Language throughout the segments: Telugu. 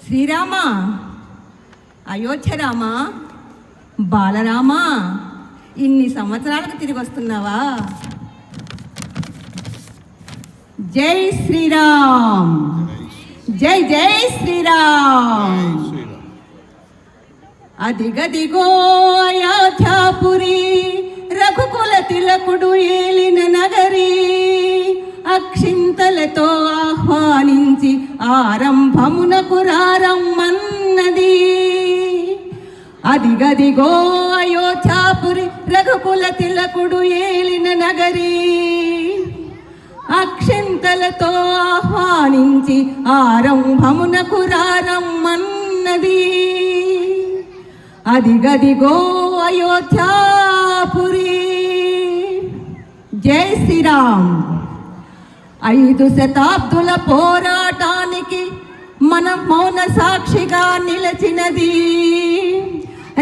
శ్రీరామ, అయోధ్య రామ, బాలరామ, ఇన్ని సంవత్సరాలకు తిరిగి వస్తున్నావా? జై శ్రీరామ్, జై జై శ్రీరామ్. అదిగదిగో అయోధ్యాపురి, రఘుకుల తిలకుడు ఏలిన నగరి, అక్షింతలతో ఆహ్వానించి ఆరంభమునకు రారమ్మన్నది. అదిగదిగో అయోధ్యాపురి, రఘుకుల తిలకుడు ఏలిన నగరి, అక్షింతలతో ఆహ్వానించి ఆరంభమునకు రారమ్మన్నది. అదిగదిగో అయోధ్యాపురి. జై శ్రీరామ్. 5 శతాబ్దుల పోరాటానికి మన మౌన సాక్షిగా నిలచినది,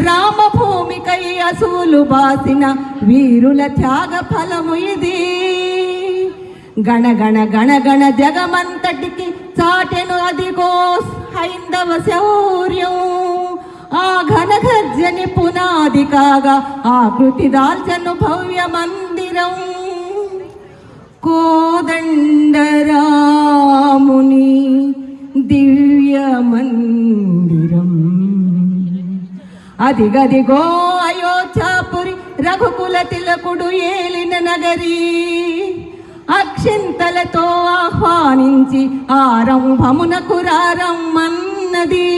రామభూమికై అసూలు బాసిన వీరుల త్యాగ ఫలము ఇది. గణగణ గణగణ జగమంతటికి చాటెను అదిగో హైందవ శౌర్యం. ఆ ఘనగర్జని పునాది కాగా ఆకృతి దాల్చను భవ్య మందిరం. కోదండరాముని దివ్య మందిరం. అదిగదిగో అయోధ్యాపురి, రఘుకుల తిలకుడు ఏలిన నగరి, అక్షింతలతో ఆహ్వానించి ఆరంభమునకు రారమ్మన్నది.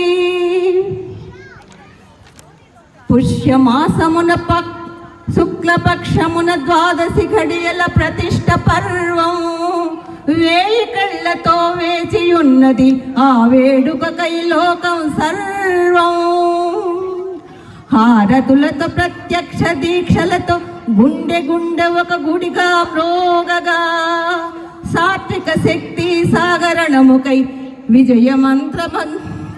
పుష్యమాసమున శుక్లపక్షమున 12 ఘడియల ప్రతిష్ఠ పర్వం. 1000 కళ్ళతో వేచియున్నది ఆ వేడుకకై లోకం సర్వం. హారతులతో ప్రత్యక్ష దీక్షలతో గుండె గుండె ఒక గుడిగా మ్రోగగా, సాత్విక శక్తి సాగరణముకై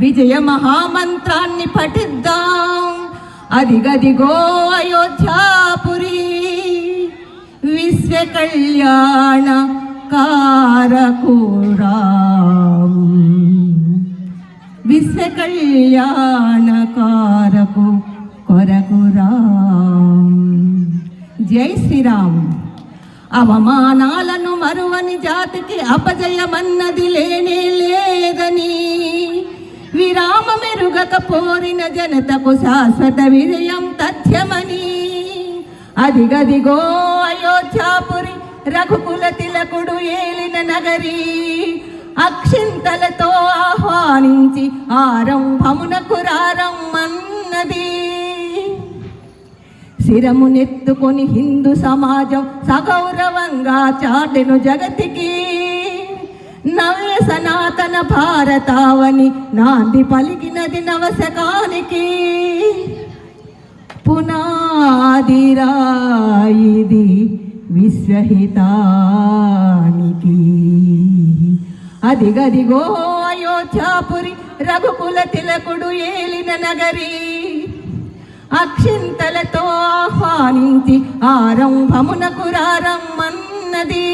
విజయ మహామంత్రాన్ని పఠిద్దాం. అదిగదిగో అయోధ్యాపురి, విశ్వ కళ్యాణ కారకురాం, విశ్వ కళ్యాణ కారకు కొరకురాం. జై శ్రీరామ్. అవమానాలను మరువని జాతికి అపజయమన్నది లేనే లేదని, విరామ మెరుగక పోరిన జనతకు శాశ్వత విజయం తథ్యమని. అదిగదిగో అయోధ్యాపురి, రఘుకుల తిలకుడు ఏలిన నగరి, అక్షింతలతో ఆహ్వానించి ఆరంభమునకు రారమ్మన్నది. శిరమునెత్తుకొని హిందూ సమాజం సగౌరవంగా చాటెను జగతికి, నవ్య సనాతన భారతావని నాంది పలికినది నవశకానికి. పునాది రాయిది విశ్వహితానికి. అదిగదిగో అయోధ్యాపురి, రఘుకుల తిలకుడు ఏలిన నగరి, అక్షింతలతో ఆహ్వానించి ఆరంభమునకు రారమ్మన్నది.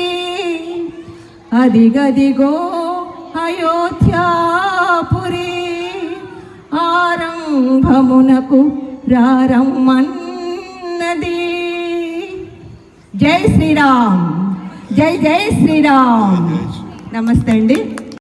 అదిగదిగో అయోధ్యాపురి, ఆరంభమునకు రారమ్మన్నది. జై శ్రీరామ్, జై జై శ్రీరామ్. నమస్తే అండి.